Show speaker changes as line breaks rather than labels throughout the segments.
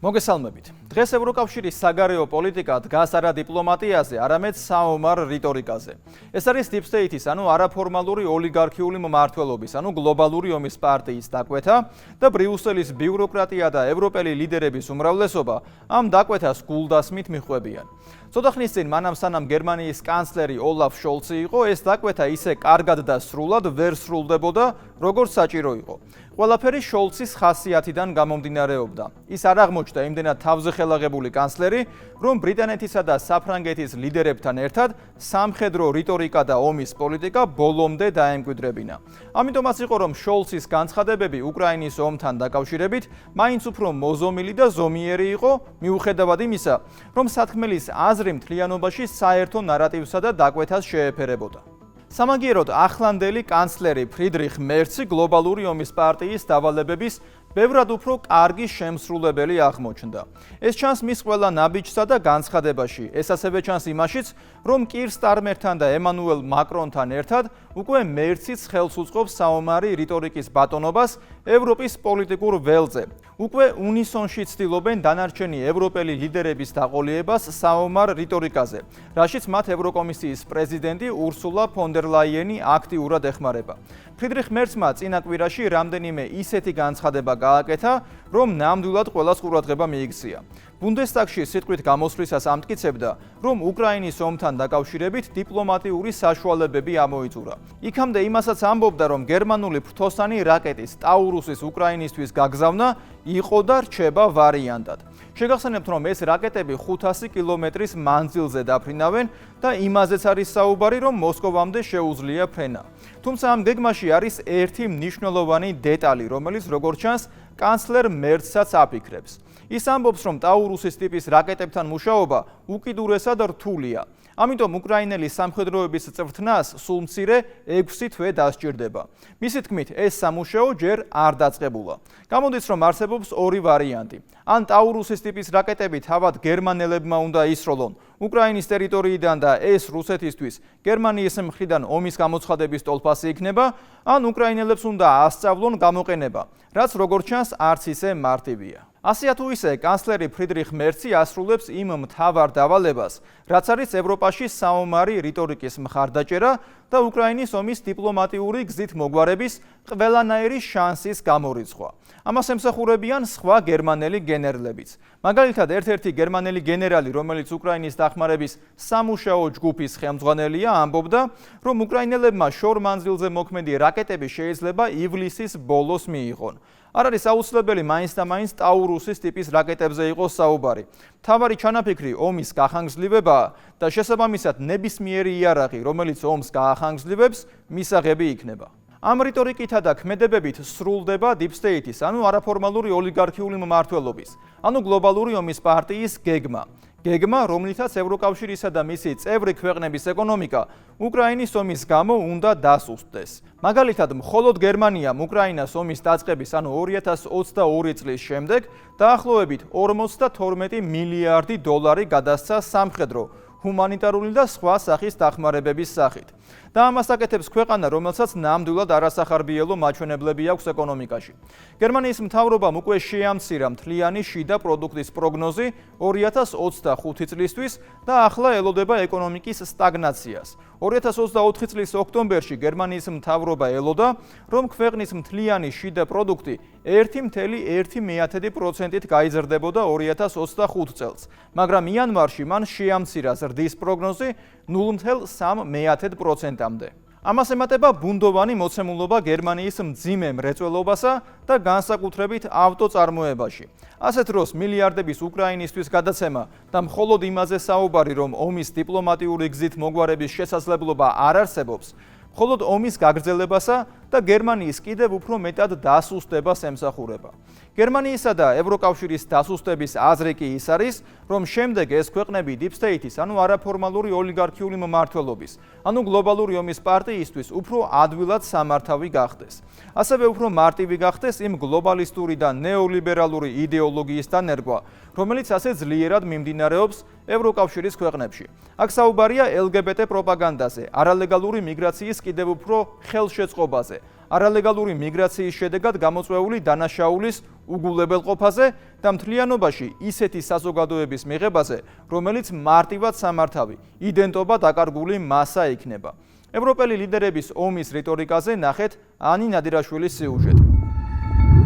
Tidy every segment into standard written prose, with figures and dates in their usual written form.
მოგესალმებით. დღეს ევროკავშირის საგარეო პოლიტიკა დგას არა დიპლომატიაზე, არამედ საომარ რიტორიკაზე. ეს არის Deep State-ის, ანუ არაფორმალური ოლიგარქიული მმართველობის, ანუ გლობალური ომის პარტიის დაკვეთა და ბრიუსელის ბიუროკრატია და ევროპელი ლიდერების უმრავლესობა ამ დაკვეთას გულდასმით მიჰყვებიან. ცოტა ხნის წინ მანამ სანამ გერმანიის კანცლერი ოლაფ შოლცი იყო, ეს დაკვეთა ისე კარგად და სრულად ვერ სრულდებოდა, როგორც საჭირო იყო. ყველაფერი შოლცის ხასიათიდან გამომდინარეობდა. ის არ აღმოჩნდა იმდენად თავზე ხელაღებული კანცლერი, რომ ბრიტანეთისა და საფრანგეთის ლიდერებთან ერთად სამხედრო რიტორიკა და ომის პოლიტიკა ბოლომდე დაემკვიდრებინა. ამიტომაც იყო, რომ შოლცის განცხადებები უკრაინის ომთან დაკავშირებით მაინც უფრო მოზომილი და ზომიერი იყო, მიუხედავად იმისა, რომ სათქმელის აზრი მთლიანობაში საერთო ნარატივსა და დაკვეთას შეეფერებოდა. სამაგიეროდ ახლანდელი კანცლერი ფრიდრიხ მერცი გლობალური ომის პარტიის დავალებების ბევრად უფრო კარგი შემსრულებელი აღმოჩნდა. ეს ჩანს მის ყველა ნაბიჯსა და განცხადებაში. ეს ასევე ჩანს იმაშიც, რომ კირ სტარმერთან და ემანუელ მაკრონთან ერთად უკვე მერციც ხელს უწყობს საომარი რიტორიკის ბატონობას ევროპის პოლიტიკურ ველზე. უკვე უნისონში ცდილობენ დანარჩენი ევროპელი ლიდერების დაყოლიებას საომარ რიტორიკაზე, რაშიც მათ ევროკომისიის პრეზიდენტი ურსულა ფონ დერ ლაიენი აქტიურად ეხმარება. ფრიდრიხ მერცმა წინა კვირაში რამდენიმე ისეთი განცხადება გააკეთა, რომ ნამდვილად ყველას ყურადღება მიიქცია. ბუნდესტაგში სიტყვით გამოსვლისას ამტკიცებდა, რომ უკრაინის ომთან დაკავშირებით დიპლომატიური საშუალებები ამოიწურა. იქამდე იმასაც ამბობდა, რომ გერმანული ფრთოსანი რაკეტის ტაურუსის უკრაინისთვის გაგზავნა იყო და რჩება ვარიანტად. შეგახსენებთ, რომ ეს რაკეტები 500 კილომეტრის მანძილზე დაფრინავენ და იმაზეც არის საუბარი, რომ მოსკოვამდე შეუძლია ფრენა. თუმცა ამ გეგმაში არის ერთი მნიშვნელოვანი დეტალი, რომელიც როგორც ჩანს, კანცლერ მერცსაც აფიქრებს. ის ამბობს, რომ ტაურუსის ტიპის რაკეტებთან მუშაობა უკიდურესად რთულია. ამიტომ უკრაინელი სამხედროების წვრთნას სულ მცირე 6 თვე დასჭირდება. მისი თქმით, ეს სამუშაო ჯერ არ დაწყებულა. გამოდის, რომ არსებობს ორი ვარიანტი. ან ტაურუსის ტიპის რაკეტები თავად გერმანელებმა უნდა ისროლონ უკრაინის ტერიტორიიდან და ეს რუსეთისთვის გერმანიის მხრიდან ომის გამოცხადების ტოლფასი იქნება, ან უკრაინელებს უნდა ასწავლონ გამოყენება, რაც როგორც ჩანს არც ისე მარტივია. ასეა თუ ისე, კანცლერი ფრიდრიხ მერცი ასრულებს იმ მთავარ დავალებას, რაც არის ევროპაში საომარი რიტორიკის მხარდაჭერა და უკრაინის ომის დიპლომატიური გზით მოგვარების ყველანაირი შანსის გამორიცხვა. ამას ემსახურებიან სხვა გერმანელი გენერლებიც. მაგალითად, ერთ-ერთი გერმანელი გენერალი, რომელიც უკრაინის დახმარების სამუშაო ჯგუფის ხელმძღვანელია, ამბობდა, რომ უკრაინელებმა შორ მანძილზე მოქმედი რაკეტები შეიძლება ივლისის ბოლოს მიიღონ. არ არის აუცილებელი მაინც და მაინც ტაურუსის ტიპის რაკეტებზე იყოს საუბარი. მთავარი ჩანაფიქრი ომის გახანგრძლივებაა და შესაბამისად ნებისმიერი იარაღი, რომელიც ომს გაახანგრძლივებს, მისაღები იქნება. ამ რიტორიკითა და ქმედებებით სრულდება Deep State-ის, ანუ არაფორმალური ოლიგარქიული მმართველობის, ანუ გლობალური ომის პარტიის გეგმა. გეგმა, რომლითაც ევროკავშირისა და მისი წევრი ქვეყნების ეკონომიკა უკრაინის ომის გამო უნდა დასუსტდეს. მაგალითად, მხოლოდ გერმანიამ უკრაინას ომის დაწყების, ანუ 2022 წლის შემდეგ დაახლოებით 42 მილიარდი დოლარი გადასცა სამხედრო, ჰუმანიტარული და სხვა სახის დახმარებების სახით. და ამას აკეთებს ქვეყანა, რომელსაც ნამდვილად არასახარბიელო მაჩვენებლები აქვს ეკონომიკაში. გერმანიის მთავრობამ უკვე შეამცირა მთლიანი შიდა პროდუქტის პროგნოზი 2025 წლისთვის და ახლა ელოდება ეკონომიკის სტაგნაციას. 2024 წლის ოქტომბერში გერმანიის მთავრობა ელოდა, რომ ქვეყნის მთლიანი შიდა პროდუქტი 1,1%-ით გაიზრდებოდა 2025 წელს, მაგრამ იანვარში მან შეამცირა ზრდის პროგნოზი 0,3%-მდე. ამას ემატება ბუნდოვანი მოცემულობა გერმანიის მძიმე მრეწველობასა და განსაკუთრებით ავტოწარმოებაში. ასეთ დროს მილიარდების უკრაინისთვის გადაცემა და მხოლოდ იმაზე საუბარი, რომ ომის დიპლომატიური გზით მოგვარების შესაძლებლობა არ არსებობს, მხოლოდ ომის გაგრძელებასა და გერმანიის კიდევ უფრო მეტად დასუსტებას ემსახურება. გერმანიისა და ევროკავშირის დასუსტების აზრი კი ის არის, რომ შემდეგ ეს ქვეყნები Deep State-ის, ანუ არაფორმალური ოლიგარქიული მმართველობის, ანუ გლობალური ომის პარტიისთვის უფრო ადვილად სამართავი გახდეს. ასევე უფრო მარტივი გახდეს იმ გლობალისტური და ნეოლიბერალური იდეოლოგიის დანერგვა, რომელიც ასე ძლიერად მიმდინარეობს ევროკავშირის ქვეყნებში. აქ საუბარია LGBT პროპაგანდაზე, არალეგალური მიგრაციის კიდევ უფრო ხელშეწყობაზე, არალეგალური მიგრაციის შედეგად გამოწვეული დანაშაულის უგულებელყოფაზე და მთლიანობაში ისეთი საზოგადოების მიღებაზე, რომელიც მარტივად სამართავი, იდენტობა დაკარგული მასა იქნება. ევროპელი ლიდერების ომის რიტორიკაზე ნახეთ ანი ნადირაშვილის სიუჟეტი.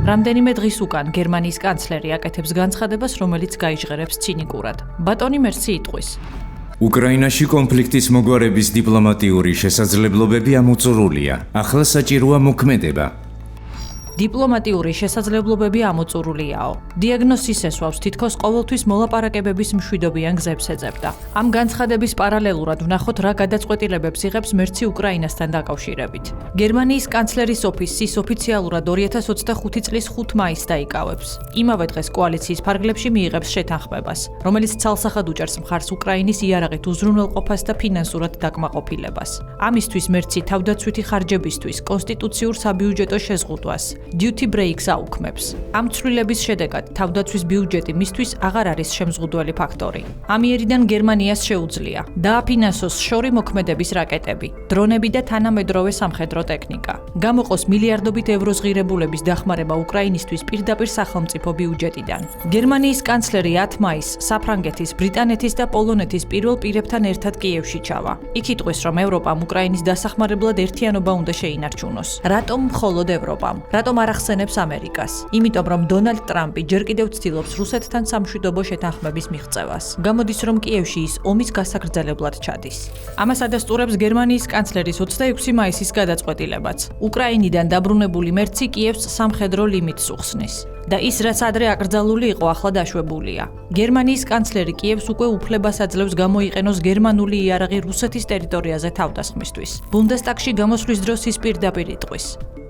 რამდენიმე დღის უკან გერმანიის კანცლერი აკეთებს განცხადებას, რომელიც გაიჟღერებს ცინიკურად. ბატონი მერსი იტყვის.
უკრაინაში კონფლიქტის მოგვარების დიპლომატიური შესაძლებლობები ამოწურულია. ახლა საჭიროა მოქმედება.
დიპლომატიური შესაძლებლობები ამოწურულიაო. დიაგნოზის ესვავს თითქოს ყოველთვის მოლაპარაკებების მშვიდობიან გზებს ეძებდა. ამ განცხადების პარალელურად ვნახოთ რა გადაწყვეტილებებს იღებს მერცი უკრაინასთან დაკავშირებით. გერმანიის კანცლერის ოფისის ოფიციალურად 2025 წლის 5 მაისს დაიკავებს. იმავე დღეს კოალიციის ფარგლებში მიიღებს შეთანხმებას, რომელიც ცალსახად უჭერს მხარს უკრაინის იარაღით უზრუნველყოფას და ფინანსურად დაკმაყოფილებას. ამისთვის მერცი თავდაცვითი ხარჯებისთვის კონსტიტუციურ საბიუჯეტო შეზღუდვას duty breaks აუქმებს. ამ ცვლილების შედეგად თავდაცვის ბიუჯეტი მისთვის აღარ არის შემზღუდველი ფაქტორი. ამიერიდან გერმანიას შეუძლია დააფინანსოს შორი მოქმედების რაკეტები, დრონები და თანამედროვე სამხედრო ტექნიკა. გამოყოს მილიარდობით ევროს ღირებულების დახმარება უკრაინისთვის პირდაპირ სახელმწიფო ბიუჯეტიდან. გერმანიის კანცლერი 10 მაისს საფრანგეთის, ბრიტანეთის და პოლონეთის პირველ პირებთან ერთად კიევში ჩავა. იქ იტყვის, რომ ევროპამ უკრაინის დასახმარებლად ერთიანობა უნდა შეინარჩუნოს. რატომ მხოლოდ ევროპამ? რატომ არ ახსენებს ამერიკას? იმიტომ რომ დონალდ ტრამპი ჯერ კიდევ ცდილობს რუსეთთან სამშვიდობო შეთანხმების მიღწევას. გამოდის რომ კიევში ის ომის გასაგრძელებლად ჩადის. ამას ადასტურებს გერმანიის კანცლერის 26 მაისის გადაწყვეტილებაც. უკრაინიდან დაბრუნებული მერცი კიევს სამხედრო ლიმიტს უხსნის. და ის რაც ადრე აკრძალული იყო, ახლა დაშვებულია. გერმანიის კანცლერი კიევს უკვე უფლებას აძლევს გამოიყენოს გერმანული იარაღი რუსეთის ტერიტორიაზე თავდასხმისთვის. ბუნდესტაგში გამოსვლის დროს ის პირდაპირ იტყვის.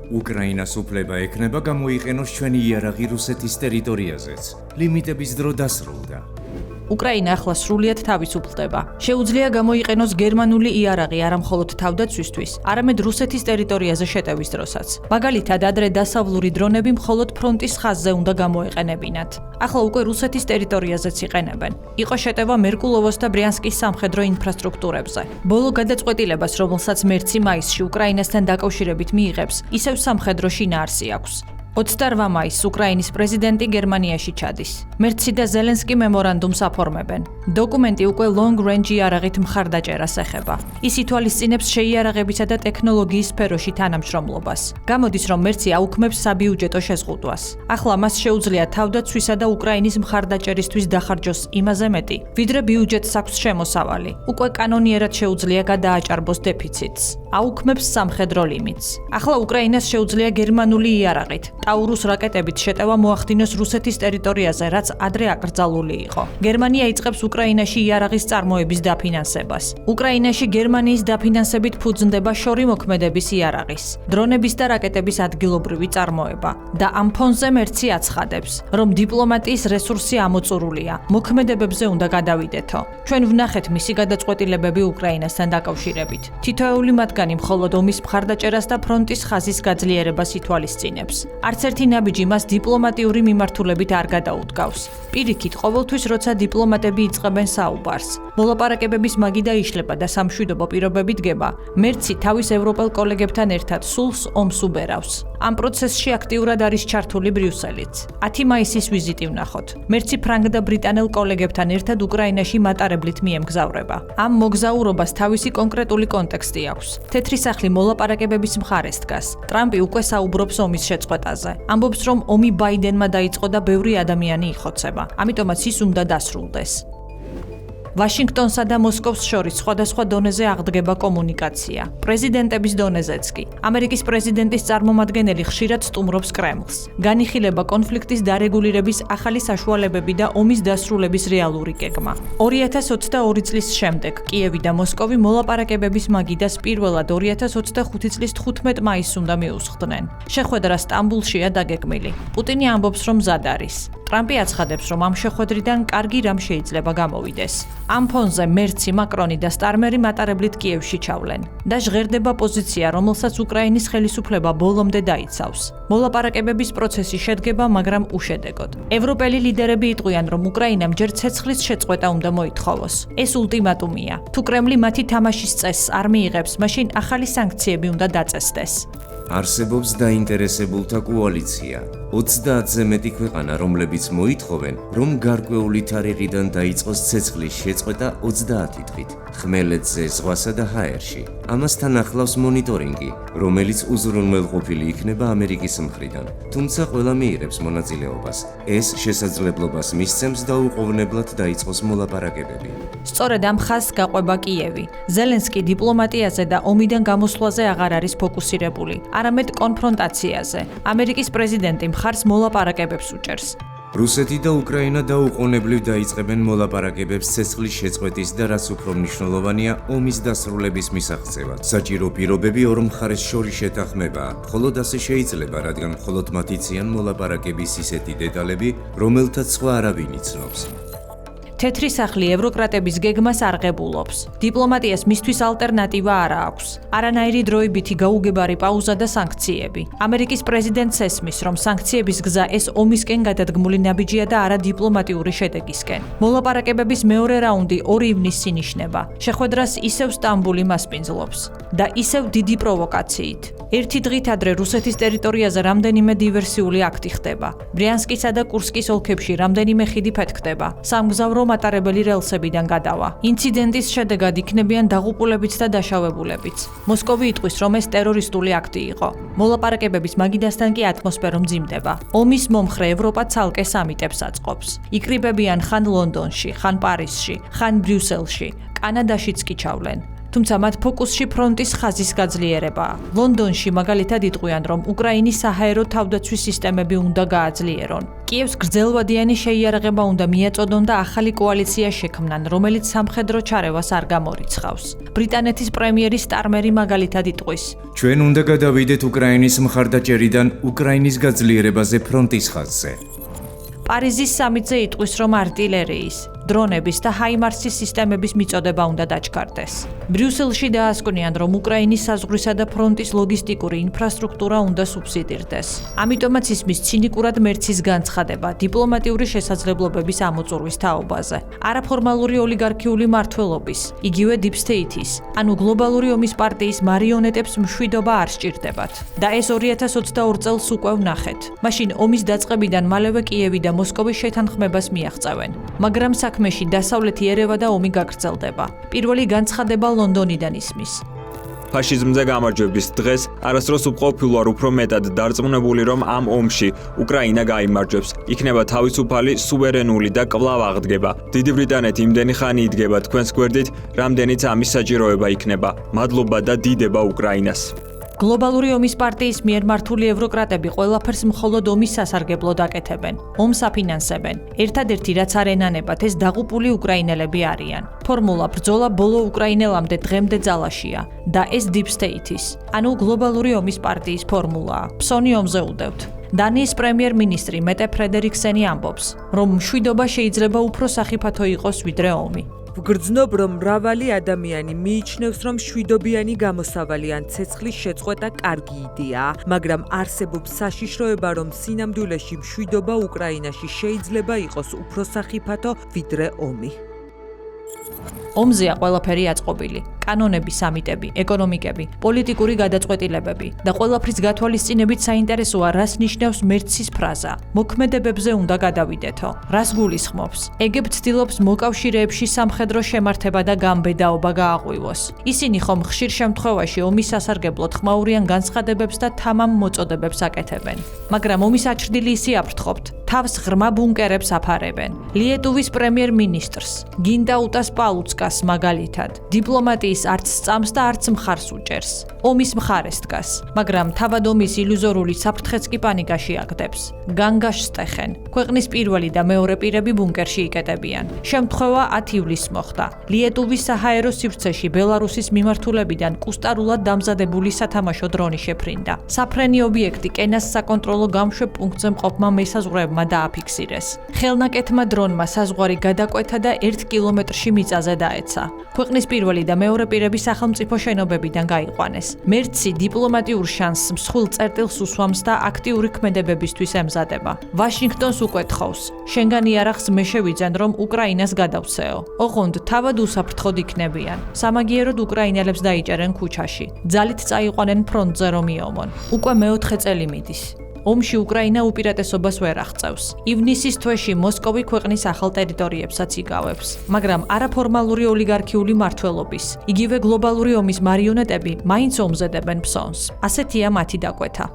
უკრაინას უფლება ექნება გამოიყენოს ჩვენი იარაღი რუსეთის ტერიტორიაზეც. ლიმიტების დრო დასრულდა.
უკრაინა ახლა სრულიად თავისუფლდება. შეუძლია გამოიყენოს გერმანული იარაღი არა მხოლოდ თავდაცვისთვის, არამედ რუსეთის ტერიტორიაზე შეტევის დროსაც. მაგალითად, ადრე დასავლური დრონები მხოლოდ ფრონტის ხაზზე უნდა გამოეყენებინათ. ახლა უკვე რუსეთის ტერიტორიაზეც იყენებენ. იყო შეტევა მერკულოვოს და ბრიანსკის სამხედრო ინფრასტრუქტურებზე. ბოლო გადაწყვეტილებას, რომელსაც მერცი მაისში უკრაინასთან დაკავშირებით მიიღებს, ისევ სამხედრო შინაარსი აქვს. 28 მაისს უკრაინის პრეზიდენტი გერმანიაში ჩადის. მერცი და ზელენსკი მემორანდუმს აფორმებენ. დოკუმენტი უკვე long range იარაღით მხარდაჭერას ეხება. ის ითვალისწინებს შეიარაღებისა და ტექნოლოგიის სფეროში თანამშრომლობას. გამოდის, რომ მერცი აუქმებს საბიუჯეტო შეზღუდვას. ახლა მას შეუძლია თავდაცვისა და უკრაინის მხარდაჭერისთვის დახარჯოს იმაზე მეტი, ვიდრე ბიუჯეტს აქვს შემოსავალი. უკვე კანონიერად შეუძლია გადააჭარბოს დეფიციტს. აუქმებს სამხედრო ლიმიტს. ახლა უკრაინას შეუძლია გერმანული იარაღით ტაურუს რაკეტებით შეტევა მოახდინოს რუსეთის ტერიტორიაზე, რაც ადრე აკრძალული იყო. გერმანია იწყებს უკრაინაში იარაღის წარმოების დაფინანსებას. უკრაინაში გერმანიის დაფინანსებით ფუძნდება შორი მოქმედების იარაღის, დრონების და რაკეტების ადგილობრივი წარმოება. და ამ ფონზე მერცი აცხადებს, რომ დიპლომატიის რესურსი ამოწურულია, მოქმედებებზე უნდა გადავიდეთო. ჩვენ ვნახეთ მისი გადაწყვეტილებები უკრაინასთან დაკავშირებით. თითოეული მათგანი მხოლოდ ომის მხარდაჭერას და ფრონტის ხაზის გაძლიერებას ითვალისწინებს. არც ერთი ნაბიჯი მას დიპლომატიური მიმართულებით არ გადაუდგავს. პირიქით, ყოველთვის როცა დიპლომატები იწყებენ საუბარს, მოლაპარაკებების მაგი დაიშლება და სამშვიდობო პირობები დგება, მერცი თავის ევროპელ კოლეგებთან ერთად სულს ომს უბერავს. ამ პროცესში აქტიურად არის ჩართული ბრიუსელიც. 10 მაისის ვიზიტი ვნახოთ. მერცი ფრანგ და ბრიტანელ კოლეგებთან ერთად უკრაინაში მატარებლით მიემგზავრება. ამ მოგზაურობას თავისი კონკრეტული კონტექსტი აქვს. თეთრი სახლი მოლაპარაკებების მხარეს დგას. ტრამპი უკვე საუბრობს ომის შეწყვეტაზე. ამბობს, რომ ომი ბაიდენმა დაიწყო და ბევრი ადამიანი იხოცება. ამიტომაც ის უნდა დასრულდეს. ვაშინგტონსა და მოსკოვს შორის სხვადასხვა დონეზე აღდგება კომუნიკაცია. პრეზიდენტების დონეზეც კი. ამერიკის პრეზიდენტის წარმომადგენელი ხშირად სტუმრობს კრემლს. განიხილება კონფლიქტის დარეგულირების ახალი საშუალებები და ომის დასრულების რეალური გეგმა. 2022 წლის შემდეგ კიევი და მოსკოვი მოლაპარაკებების მაგიდას პირველად 2025 წლის 15 მაისს უნდა მიუსხდნენ. შეხვედრა სტამბულშია დაგეგმილი. პუტინი ამბობს, რომ მზად არის. ტრამპი აცხადებს, რომ ამ შეხვედრიდან კარგი რამ შეიძლება გამოვიდეს. ამ ფონზე მერცი, მაკრონი და სტარმერი მატარებლით კიევში ჩავლენ და ჟღერდება პოზიცია, რომელსაც უკრაინის ხელისუფლება ბოლომდე დაიცავს. მოლაპარაკებების პროცესი შედგება, მაგრამ უშედეგოდ. ევროპელი ლიდერები იტყვიან, რომ უკრაინამ ჯერ ცეცხლის შეწყვეტა უნდა მოითხოვოს. ეს ულტიმატუმია. თუ კრემლი მათი თამაშის წესს არ მიიღებს, მაშინ ახალი სანქციები უნდა დაწესდეს.
არსებობს დაინტერესებულთა კოალიცია. 30-ზე მეტი ქვეყანა, რომლებიც მოითხოვენ, რომ გარკვეული თარიღიდან დაიწყოს ცეცხლის შეწყვეტა 30 დღით, ხმელეთზე, ზღვასა და ჰაერში. ამასთან ახლავს მონიტორინგი, რომელიც უზრუნველყოფილი იქნება ამერიკის მხრიდან. თუმცა ყველა მიიღებს მონაწილეობას. ეს შესაძლებლობას მისცემს დაუყოვნებლად დაიწყოს მოლაპარაკებები.
სწორედ ამ ხაზს გაყვება კიევი. ზელენსკი დიპლომატიაზე და ომიდან გამოსვლაზე აღარ არის ფოკუსირებული, არამედ კონფრონტაციაზე. ამერიკის პრეზიდენტი მხარს მოლაპარაკებებს უჭერს.
რუსეთი და უკრაინა დაუყოვნებლივ დაიწყებენ მოლაპარაკებებს ცეცხლის შეწყვეტის და რაც უფრო მნიშვნელოვანია, ომის დასრულების მისაღწევად. საჭირო პირობები ორ მხარეს შორის შეთანხმებაა. მხოლოდ ასე შეიძლება, რადგან მხოლოდ მათ იციან მოლაპარაკების ისეთი დეტალები, რომელთაც სხვა არავინ იცნობს.
თეთრი სახლი ევროკრატების გეგმას არღებულობს. დიპლომატიას მისთვის ალტერნატივა არ აქვს. არანაირი დროებითი გაუგებარი პაუზა და სანქციები. ამერიკის პრეზიდენტს ესმის, რომ სანქციების გზა ეს ომისკენ გადადგმული ნაბიჯია და არა დიპლომატიური შედეგისკენ. მოლაპარაკებების მეორე რაუნდი 2 ივნისს ინიშნება. შეხვედრას ისევ სტამბული მასპინძლობს და ისევ დიდი პროვოკაციით. ერთი დღით ადრე რუსეთის ტერიტორიაზე რამდენიმე დივერსიული აქტი ხდება. ბრიანსკისა და კურსკის ოლქებში რამდენიმე ხიდი ფეთქდება. სამგზავრო მატარებელი რელსებიდან გადავა. ინციდენტის შედეგად იქნებიან დაღუპულებიც და დაშავებულებიც. მოსკოვი იტყვის, რომ ეს ტერორისტული აქტი იყო. მოლაპარაკებების მაგიდასთან კი ატმოსფერო მძიმდება. ომის მომხრე ევროპა ცალკე სამიტებს აწყობს. იკრიბებიან ხან ლონდონში, ხან პარიზში, ხან ბრიუსელში, კანადაშიც კი ჩავლენ. თუმცა მათ ფოკუსში ფრონტის ხაზის გაძლიერებაა. ლონდონში მაგალითად იტყვიან, რომ უკრაინის საჰაერო თავდაცვის სისტემები უნდა გააძლიერონ. კიევს გრძელვადიანი შეიარაღება უნდა მიაწოდონ და ახალი კოალიცია შექმნან, რომელიც სამხედრო ჩარევას არ გამორიცხავს. ბრიტანეთის პრემიერი სტარმერი მაგალითად იტყვის:
ჩვენ უნდა გადავიდეთ უკრაინის მხარდაჭერიდან უკრაინის გაძლიერებაზე ფრონტის ხაზზე.
პარიზის სამიტზე იტყვის, რომ არტილერიის, დრონების და ჰაიმარსის სისტემების მიწოდება უნდა დაჩქარდეს. ბრიუსელში დაასკვნიან, რომ უკრაინის საზღვრისა და ფრონტის ლოგისტიკური ინფრასტრუქტურა უნდა სუბსიდირდეს. ამიტომაც ისმის ცინიკურად მერცის განცხადება დიპლომატიური შესაძლებლობების ამოწურვის თაობაზე. არაფორმალური ოლიგარქიული მმართველობის, იგივე Deep State-ის, ანუ გლობალური ომის პარტიის მარიონეტებს მშვიდობა არ სჭირდებათ. და ეს 2022 წელს უკვე ვნახეთ. მაშინ ომის დაწყებიდან მალევე კიევი და მოსკოვი შეთანხმებას მიაღწევენ. მაგრამ საქმეში დასავლეთი ერევა და ომი გაგრძელდება. პირველი განცხადება ლონდონიდან ისმის.
ფაშიზმზე გამარჯვების დღეს არასდროს უყოფილოა უფრო მეტად დარწმუნებული, რომ ამ ომში უკრაინა გაიმარჯვებს. იქნება თავისუფალი, სუვერენული და კვლავ აღდგება. დიდი ბრიტანეთი იმდენი ხანი იდგება თქვენს გვერდით, რამდენიც ამის საჭიროება იქნება. მადლობა და დიდება უკრაინას.
გლობალური ომის პარტიის მიერ მართული ევროკრატები ყველაფერს მხოლოდ ომის სასარგებლოდ აკეთებენ. ომს აფინანსებენ. ერთადერთი რაც არ ენანებათ, ეს დაღუპული უკრაინელები არიან. ფორმულა ბრძოლა ბოლო უკრაინელამდე დღემდე ძალაშია და ეს Deep State-ის, ანუ გლობალური ომის პარტიის ფორმულაა. ფსონი ომზე უდევთ. დანიის პრემიერ-მინისტრი მეტე ფრედერიკსენი ამბობს, რომ მშვიდობა შეიძლება უფრო სახიფათო იყოს ვიდრე ომი.
ვგრძნობ, რომ მრავალი ადამიანი მიიჩნევს, რომ მშვიდობიანი გამოსავალი ან ცეცხლის შეწყვეტა კარგი იდეაა, მაგრამ არსებობს საშიშროება, რომ სინამდვილეში მშვიდობა უკრაინაში შეიძლება იყოს უფრო სახიფათო ვიდრე ომი.
ომზეა ყველაფერი აწყობილი. კანონები, სამიტები, ეკონომიკები, პოლიტიკური გადაწყვეტილებები და ყველაფრის გათვალისწინებით საინტერესოა, რას ნიშნავს მერცის ფრაზა. მოქმედებებზე უნდა გადავიდეთო. რას გულისხმობს? ეგებ ცდილობს მოკავშირეებში სამხედრო შემართება და გამბედაობა გააღვივოს. ისინი ხომ ხშირ შემთხვევაში ომის სასარგებლოდ ხმაურიან განცხადებებს და თამამ მოწოდებებს აკეთებენ. მაგრამ ომის აჩრდილი ისი აფრთხობთ. თავს ღრმა ბუნკერებს აფარებენ. ლიეტუვის პრემიერ-მინისტრს, გინტაუტას პალუცკას მაგალითად, დიპლომატიის არც სწამს და არც მხარს უჭერს. ომის მხარეს დგას, მაგრამ თავად ომის ილუზორული საფრთხეც კი პანიკაში აგდებს. განგაშს ტეხენ. ქვეყნის პირველი და მეორე პირები ბუნკერში იკეტებიან. შემთხვევა 10 ივლისს მოხდა. ლიეტუვის საჰაერო სივრცეში ბელარუსის მიმართულებიდან კუსტარულად დამზადებული სათამაშო დრონი შეფრინდა. საფრენი ობიექტი კენას საკონტროლო გამშვებ პუნქტზე მყოფმა მესაზღვრეებმა დააფიქსირეს. ხელნაკეთმა დრონმა საზღვარი გადაკვეთა და 1 კილომეტრში მიწაზე დაეცა. ქვეყნის პირველი და მეორე პირები სახელმწიფო შენობებიდან გაიყვანეს. მერცი დიპლომატიურ შანსს მსხვილ წერტილს უსვამს და აქტიური ქმედებებისთვის ემზადება. ვაშინგტონს უკვე თხოვს. შენგან იარაღს მე შევიძენ, რომ უკრაინას გადავცეო. ოღონდ თავად უსაფრთხოდ იქნებიან. სამაგიეროდ უკრაინელებს დაიჭერენ ქუჩაში. ძალით წაიყვანენ ფრონტზე, რომ იომონ. უკვე მეოთხე წელი მიდის. ომში უკრაინა უპირატესობას ვერ აღწევს. ივნისის თვეში მოსკოვი ქვეყნის ახალ ტერიტორიებსაც იგავებს, მაგრამ არაფორმალური ოლიგარქიული მმართველობის, იგივე გლობალური ომის მარიონეტები მაინც ომზედებენ ფსონს. ასეთია მათი დაკვეთა.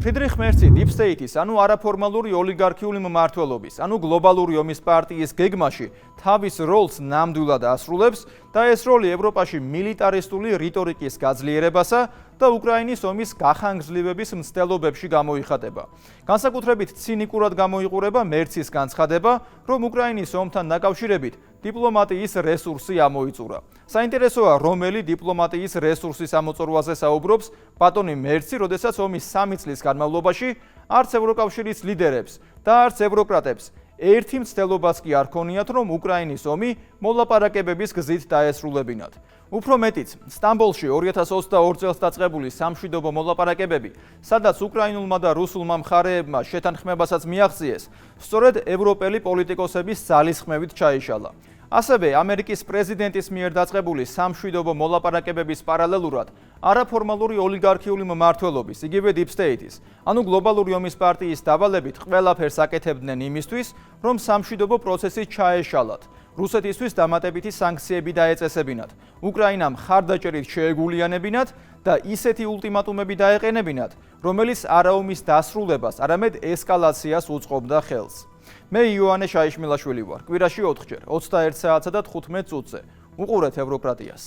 ფრიდრიხ მერცი Deep State-ის, ანუ არაფორმალური ოლიგარქიული მმართველობის, ანუ გლობალური ომის პარტიის გეგმაში თავის როლს ნამდვილად ასრულებს და ეს როლი ევროპაში მილიტარისტული რიტორიკის გაძლიერებასა და უკრაინის ომის გახანგრძლივების მცდელობებში გამოიხატება. განსაკუთრებით ცინიკურად გამოიყურება მერცის განცხადება, რომ უკრაინის ომთან დაკავშირებით დიპლომატიის რესურსი ამოიწურა. საინტერესოა, რომელი დიპლომატიის რესურსის ამოწურვაზე საუბრობს ბატონი მერცი, როდესაც ომის 3 წლის განმავლობაში არც ევროკავშირის ლიდერებს და არც ევროკრატებს ერთი მცდელობაც კი არ ქონიათ, რომ უკრაინის ომი მოლაპარაკებების გზით დაესრულებინათ. უფრო მეტიც, სტამბოლში 2022 წელს დაწყებული სამშვიდობო მოლაპარაკებები, სადაც უკრაინულმა და რუსულმა მხარეებმა შეთანხმებასაც მიაღწიეს, სწორედ ევროპელი პოლიტიკოსების ძალისხმევით ჩაიშალა. ასევე ამერიკის პრეზიდენტის მიერ დაწყებული სამშვიდობო მოლაპარაკებების პარალელურად არაფორმალური ოლიგარქიული მმართველობის, იგივე Deep State-ის, ანუ გლობალური ომის პარტიის დავალებით ყველაფერს აკეთებდნენ იმისთვის, რომ სამშვიდობო პროცესი ჩაეშალათ. რუსეთისთვის დამატებითი სანქციები დაეწესებინათ, უკრაინამ ხარდაჭერით შეეგულიანებინათ და ისეთი ულტიმატუმები დაეყენებინათ, რომელიც არა ომის დასრულებას, არამედ ესკალაციას უწყობდა ხელს. მე იოანე შაიშმილაშვილი ვარ. კვირაში 4 ჯერ, 21 საათსა და 15 წუთზე. უყურეთ ევროკრატიას.